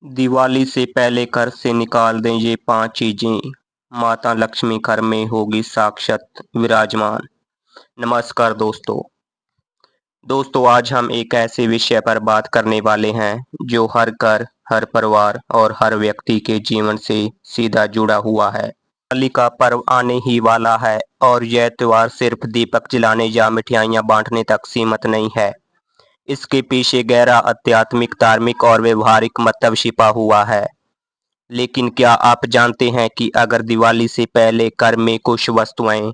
दिवाली से पहले घर से निकाल दें ये 5 चीजें, माता लक्ष्मी घर में होगी साक्षात विराजमान। नमस्कार दोस्तों आज हम एक ऐसे विषय पर बात करने वाले हैं जो हर घर, हर परिवार और हर व्यक्ति के जीवन से सीधा जुड़ा हुआ है। दिवाली का पर्व आने ही वाला है और यह त्योहार सिर्फ दीपक जलाने या मिठाइयाँ बांटने तक सीमित नहीं है। इसके पीछे गहरा आध्यात्मिक, धार्मिक और व्यवहारिक मतलब छिपा हुआ है। लेकिन क्या आप जानते हैं कि अगर दिवाली से पहले घर में कुछ वस्तुएं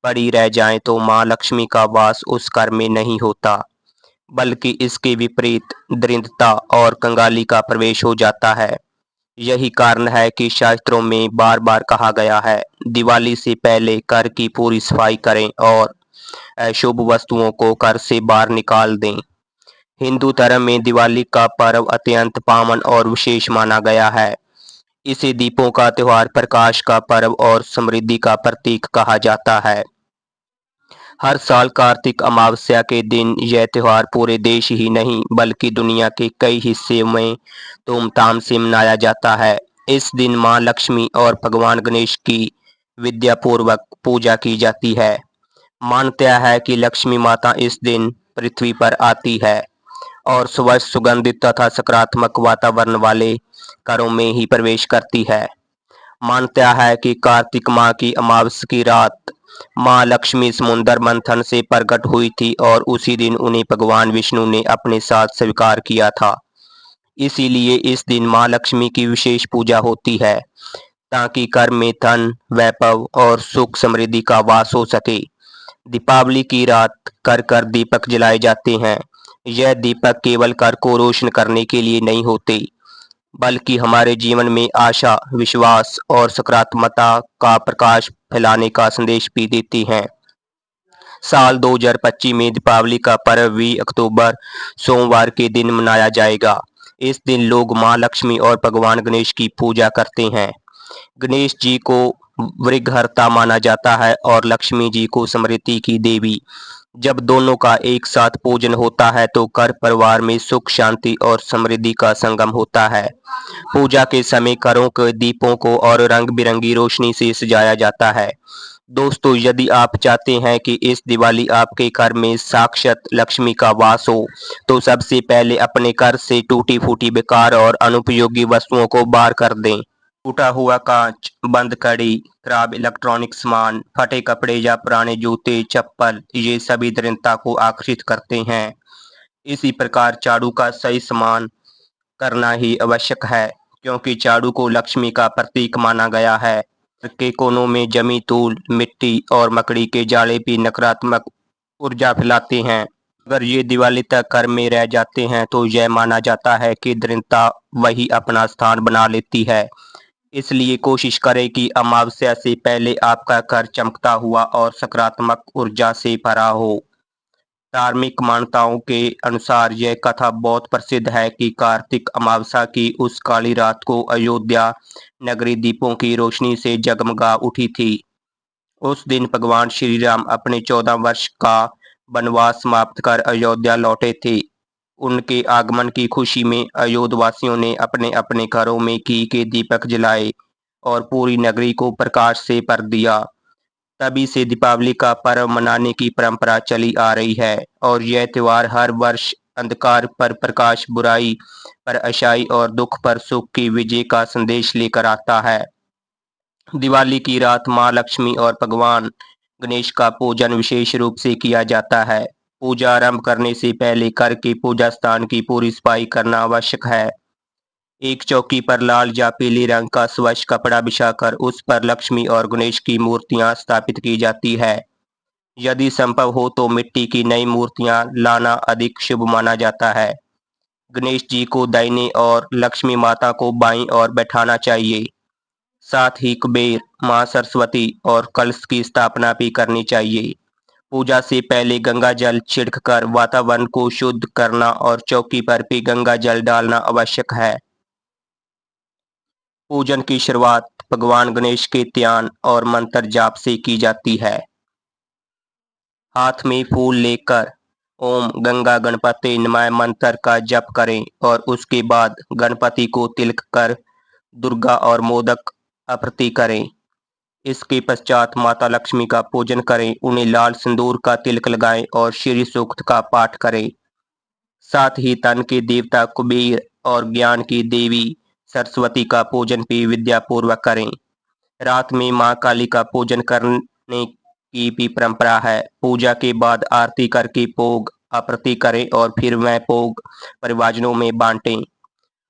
पड़ी रह जाएं तो मां लक्ष्मी का वास उस घर में नहीं होता, बल्कि इसके विपरीत दरिद्रता और कंगाली का प्रवेश हो जाता है। यही कारण है कि शास्त्रों में बार बार कहा गया है, दिवाली से पहले घर की पूरी सफाई करें और अशुभ वस्तुओं को घर से बाहर निकाल दें। हिंदू धर्म में दिवाली का पर्व अत्यंत पावन और विशेष माना गया है। इसे दीपों का त्योहार, प्रकाश का पर्व और समृद्धि का प्रतीक कहा जाता है। हर साल कार्तिक अमावस्या के दिन यह त्योहार पूरे देश ही नहीं बल्कि दुनिया के कई हिस्से में धूमधाम से मनाया जाता है। इस दिन मां लक्ष्मी और भगवान गणेश की विद्यापूर्वक पूजा की जाती है। मान्यता है कि लक्ष्मी माता इस दिन पृथ्वी पर आती है और स्वच्छ, सुगंधित तथा सकारात्मक वातावरण वाले घरों में ही प्रवेश करती है। मानता है कि कार्तिक माह की अमावस्या की रात मां लक्ष्मी समुद्र मंथन से प्रकट हुई थी और उसी दिन उन्हें भगवान विष्णु ने अपने साथ स्वीकार किया था। इसीलिए इस दिन मां लक्ष्मी की विशेष पूजा होती है ताकि घर में धन, वैभव और सुख समृद्धि का वास हो सके। दीपावली की रात घर घर दीपक जलाए जाते हैं। यह दीपक केवल घर को रोशन करने के लिए नहीं होते, बल्कि हमारे जीवन में आशा, विश्वास और सकारात्मकता का प्रकाश फैलाने का संदेश भी देती हैं। साल 2025 में दीपावली का पर्व 20 अक्टूबर सोमवार के दिन मनाया जाएगा। इस दिन लोग मां लक्ष्मी और भगवान गणेश की पूजा करते हैं। गणेश जी को विघ्नहर्ता माना जाता है और लक्ष्मी जी को समृद्धि की देवी। जब दोनों का एक साथ पूजन होता है तो घर परिवार में सुख, शांति और समृद्धि का संगम होता है। पूजा के समय घरों के दीपों को और रंग बिरंगी रोशनी से सजाया जाता है। दोस्तों, यदि आप चाहते हैं कि इस दिवाली आपके घर में साक्षात लक्ष्मी का वास हो, तो सबसे पहले अपने घर से टूटी फूटी, बेकार और अनुपयोगी वस्तुओं को बाहर कर दें। टूटा हुआ कांच, बंद कड़ी, खराब इलेक्ट्रॉनिक सामान, फटे कपड़े या पुराने जूते, चप्पल, ये सभी दरिद्रता को आकर्षित करते हैं। इसी प्रकार झाड़ू का सही इस्तेमाल करना ही आवश्यक है, क्योंकि झाड़ू को लक्ष्मी का प्रतीक माना गया है। घर के कोनों में जमी धूल, मिट्टी और मकड़ी के जाले भी नकारात्मक ऊर्जा फैलाते हैं। अगर ये दिवाली तक घर में रह जाते हैं तो यह माना जाता है कि दरिद्रता वही अपना स्थान बना लेती है। इसलिए कोशिश करें कि अमावस्या से पहले आपका घर चमकता हुआ और सकारात्मक ऊर्जा से भरा हो। धार्मिक मान्यताओं के अनुसार यह कथा बहुत प्रसिद्ध है कि कार्तिक अमावस्या की उस काली रात को अयोध्या नगरी दीपों की रोशनी से जगमगा उठी थी। उस दिन भगवान श्री राम अपने 14 वर्ष का वनवास समाप्त कर अयोध्या लौटे थे। उनके आगमन की खुशी में अयोध्यवासियों ने अपने अपने घरों में घी के दीपक जलाए और पूरी नगरी को प्रकाश से भर दिया। तभी से दीपावली का पर्व मनाने की परंपरा चली आ रही है और यह त्योहार हर वर्ष अंधकार पर प्रकाश, बुराई पर अच्छाई और दुख पर सुख की विजय का संदेश लेकर आता है। दिवाली की रात मां लक्ष्मी और भगवान गणेश का पूजन विशेष रूप से किया जाता है। पूजा आरंभ करने से पहले घर के पूजा स्थान की पूरी सफाई करना आवश्यक है। एक चौकी पर लाल या पीले रंग का स्वच्छ कपड़ा बिछाकर उस पर लक्ष्मी और गणेश की मूर्तियां स्थापित की जाती है। यदि संभव हो तो मिट्टी की नई मूर्तियां लाना अधिक शुभ माना जाता है। गणेश जी को दाहिने और लक्ष्मी माता को बाईं ओर बैठाना चाहिए। साथ ही कुबेर, मां सरस्वती और कलश की स्थापना भी करनी चाहिए। पूजा से पहले गंगा जल छिड़ककर वातावरण को शुद्ध करना और चौकी पर भी गंगा जल डालना आवश्यक है। पूजन की शुरुआत भगवान गणेश के ध्यान और मंत्र जाप से की जाती है। हाथ में फूल लेकर ओम गंगा गणपति नमः मंत्र का जप करें और उसके बाद गणपति को तिलक कर दुर्गा और मोदक आरती करें। इसके पश्चात माता लक्ष्मी का पूजन करें, उन्हें लाल सिंदूर का तिलक लगाएं और श्री सूक्त का पाठ करें। साथ ही धन के देवता कुबेर और ज्ञान की देवी सरस्वती का पूजन भी विद्या पूर्वक करें। रात में मां काली का पूजन करने की भी परंपरा है। पूजा के बाद आरती करके भोग आरती करें और फिर वह भोग परिवारजनों में बांटें।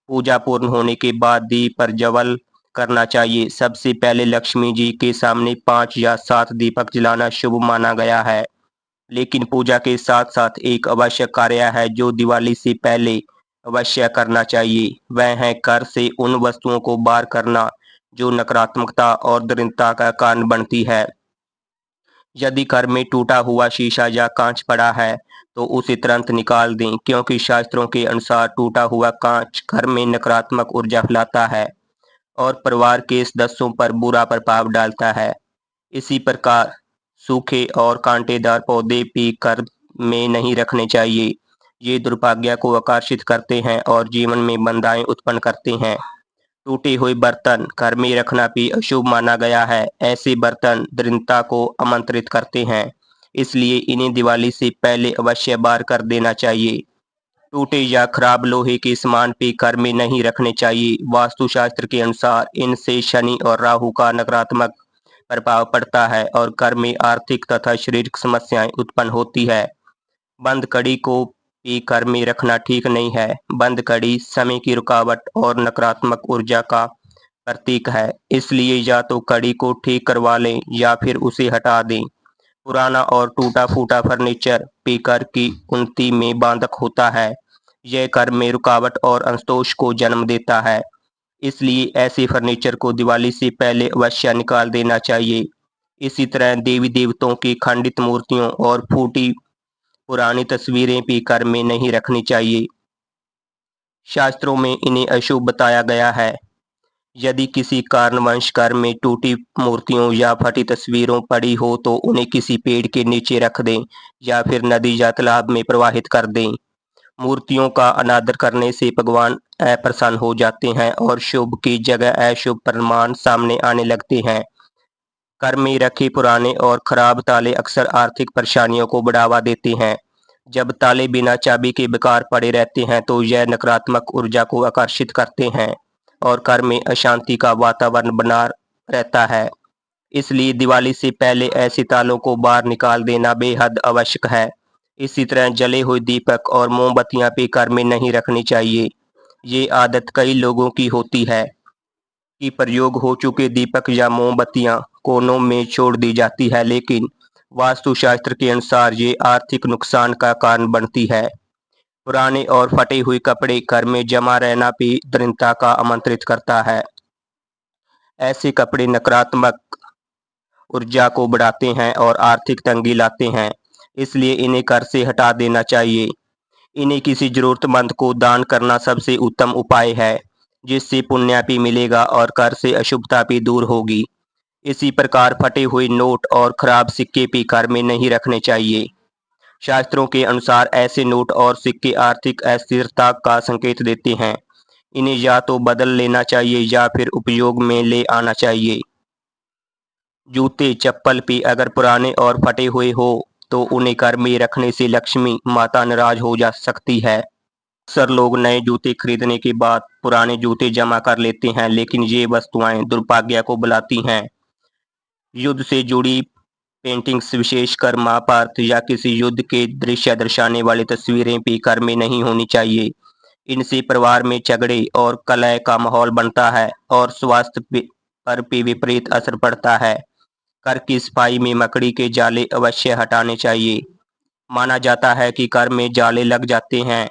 पूजा पूर्ण होने के बाद दीप प्रज्वल करना चाहिए। सबसे पहले लक्ष्मी जी के सामने 5 या 7 दीपक जलाना शुभ माना गया है। लेकिन पूजा के साथ साथ एक आवश्यक कार्य है जो दिवाली से पहले अवश्य करना चाहिए। वह है घर से उन वस्तुओं को बाहर करना जो नकारात्मकता और दरिद्रता का कारण बनती है। यदि घर में टूटा हुआ शीशा या कांच पड़ा है तो उसे तुरंत निकाल दें, क्योंकि शास्त्रों के अनुसार टूटा हुआ कांच घर में नकारात्मक ऊर्जा फैलाता है और परिवार के सदस्यों पर बुरा प्रभाव डालता है। इसी प्रकार सूखे और कांटेदार पौधे भी घर में नहीं रखने चाहिए। ये दुर्भाग्य को आकर्षित करते हैं और जीवन में बाधाएं उत्पन्न करते हैं। टूटे हुए बर्तन घर में रखना भी अशुभ माना गया है। ऐसे बर्तन दरिद्रता को आमंत्रित करते हैं, इसलिए इन्हें दिवाली से पहले अवश्य बाहर कर देना चाहिए। टूटे या खराब लोहे के सामान भी घर में नहीं रखने चाहिए। वास्तुशास्त्र के अनुसार इनसे शनि और राहु का नकारात्मक प्रभाव पड़ता है और घर में आर्थिक तथा शारीरिक समस्याएं उत्पन्न होती है। बंद कड़ी को भी घर में रखना ठीक नहीं है। बंद कड़ी समय की रुकावट और नकारात्मक ऊर्जा का प्रतीक है, इसलिए या तो कड़ी को ठीक करवा लें या फिर उसे हटा दें। पुराना और टूटा फूटा फर्नीचर भी घर की उन्नति में बाधक होता है। यह घर में रुकावट और असंतोष को जन्म देता है, इसलिए ऐसे फर्नीचर को दिवाली से पहले अवश्य निकाल देना चाहिए। इसी तरह देवी देवताओं की खंडित मूर्तियों और फूटी पुरानी तस्वीरें भी घर में नहीं रखनी चाहिए। शास्त्रों में इन्हें अशुभ बताया गया है। यदि किसी कारणवश घर में टूटी मूर्तियों या फटी तस्वीरों पड़ी हो तो उन्हें किसी पेड़ के नीचे रख दें या फिर नदी या तालाब में प्रवाहित कर दें। मूर्तियों का अनादर करने से भगवान अप्रसन्न हो जाते हैं और शुभ की जगह अशुभ परिणाम सामने आने लगते हैं। घर में रखे पुराने और खराब ताले अक्सर आर्थिक परेशानियों को बढ़ावा देते हैं। जब ताले बिना चाबी के बेकार पड़े रहते हैं तो यह नकारात्मक ऊर्जा को आकर्षित करते हैं और घर में अशांति का वातावरण बना रहता है। इसलिए दिवाली से पहले ऐसे तालों को बाहर निकाल देना बेहद आवश्यक है। इसी तरह जले हुए दीपक और मोमबत्तियां भी घर में नहीं रखनी चाहिए। ये आदत कई लोगों की होती है कि प्रयोग हो चुके दीपक या मोमबत्तियां कोनों में छोड़ दी जाती है, लेकिन वास्तुशास्त्र के अनुसार ये आर्थिक नुकसान का कारण बनती है। पुराने और फटे हुए कपड़े घर में जमा रहना भी दरिद्रता का आमंत्रित करता है। ऐसे कपड़े नकारात्मक ऊर्जा को बढ़ाते हैं और आर्थिक तंगी लाते हैं, इसलिए इन्हें घर से हटा देना चाहिए। इन्हें किसी जरूरतमंद को दान करना सबसे उत्तम उपाय है, जिससे पुण्य भी मिलेगा और घर से अशुभता भी दूर होगी। इसी प्रकार फटे हुए नोट और खराब सिक्के भी घर में नहीं रखने चाहिए। शास्त्रों के अनुसार ऐसे नोट और सिक्के आर्थिक अस्थिरता का संकेत देते हैं। इन्हें या तो बदल लेना चाहिए या फिर उपयोग में ले आना चाहिए। जूते चप्पल भी अगर पुराने और फटे हुए हो तो उन्हें घर में रखने से लक्ष्मी माता नाराज हो जा सकती है। अक्सर लोग नए जूते खरीदने के बाद पुराने जूते जमा कर लेते हैं, लेकिन ये वस्तुएं दुर्भाग्य को बुलाती हैं। युद्ध से जुड़ी पेंटिंग्स, विशेषकर महाभारत या किसी युद्ध के दृश्य दर्शाने वाली तस्वीरें भी घर में नहीं होनी चाहिए। इनसे परिवार में झगड़े और कलह का माहौल बनता है और स्वास्थ्य पर भी विपरीत असर पड़ता है। घर की सफाई में मकड़ी के जाले अवश्य हटाने चाहिए। माना जाता है कि घर में जाले लग जाते हैं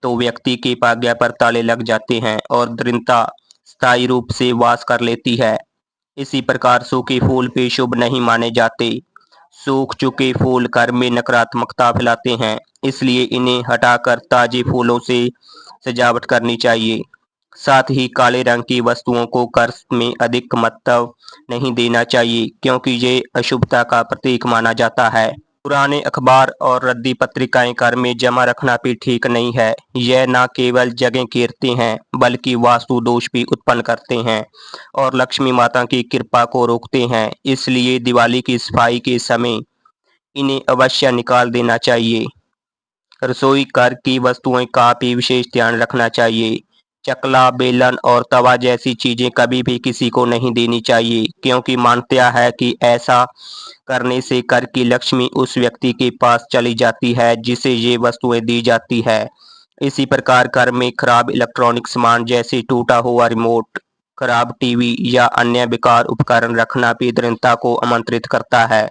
तो व्यक्ति के भाग्य पर ताले लग जाते हैं और दरिद्रता स्थायी रूप से वास कर लेती है। इसी प्रकार सूखे फूल भी शुभ नहीं माने जाते। सूख चुके फूल घर में नकारात्मकता फैलाते हैं, इसलिए इन्हें हटाकर ताजे फूलों से सजावट करनी चाहिए। साथ ही काले रंग की वस्तुओं को घर में अधिक महत्व नहीं देना चाहिए, क्योंकि ये अशुभता का प्रतीक माना जाता है। पुराने अखबार और रद्दी पत्रिकाएं घर में जमा रखना भी ठीक नहीं है। यह न केवल जगह घेरते हैं बल्कि वास्तु दोष भी उत्पन्न करते हैं और लक्ष्मी माता की कृपा को रोकते हैं। इसलिए दिवाली की सफाई के समय इन्हें अवश्य निकाल देना चाहिए। रसोई घर की वस्तुएं का भी विशेष ध्यान रखना चाहिए। चकला, बेलन और तवा जैसी चीजें कभी भी किसी को नहीं देनी चाहिए, क्योंकि मान्यता है कि ऐसा करने से घर की लक्ष्मी उस व्यक्ति के पास चली जाती है जिसे ये वस्तुएं दी जाती है। इसी प्रकार घर में खराब इलेक्ट्रॉनिक सामान जैसे टूटा हुआ रिमोट, खराब टीवी या अन्य बेकार उपकरण रखना भी दरिद्रता को आमंत्रित करता है।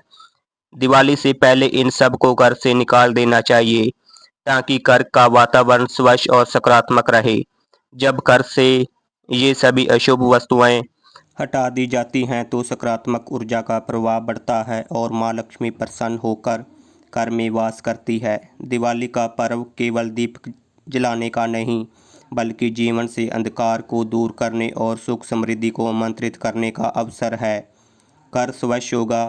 दिवाली से पहले इन सब को घर से निकाल देना चाहिए ताकि घर का वातावरण स्वच्छ और सकारात्मक रहे। जब घर से ये सभी अशुभ वस्तुएं हटा दी जाती हैं तो सकारात्मक ऊर्जा का प्रभाव बढ़ता है और माँ लक्ष्मी प्रसन्न होकर घर में वास करती है। दिवाली का पर्व केवल दीप जलाने का नहीं बल्कि जीवन से अंधकार को दूर करने और सुख समृद्धि को आमंत्रित करने का अवसर है। घर स्वच्छ होगा,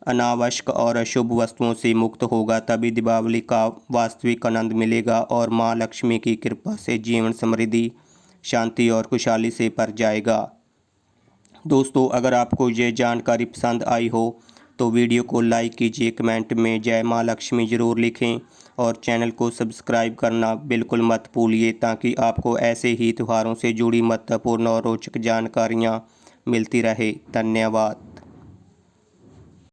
अनावश्यक और अशुभ वस्तुओं से मुक्त होगा, तभी दीपावली का वास्तविक आनंद मिलेगा और माँ लक्ष्मी की कृपा से जीवन समृद्धि, शांति और खुशहाली से भर जाएगा। दोस्तों, अगर आपको ये जानकारी पसंद आई हो तो वीडियो को लाइक कीजिए, कमेंट में जय माँ लक्ष्मी ज़रूर लिखें और चैनल को सब्सक्राइब करना बिल्कुल मत भूलिए ताकि आपको ऐसे ही त्योहारों से जुड़ी महत्वपूर्ण और रोचक जानकारियाँ मिलती रहे। धन्यवाद।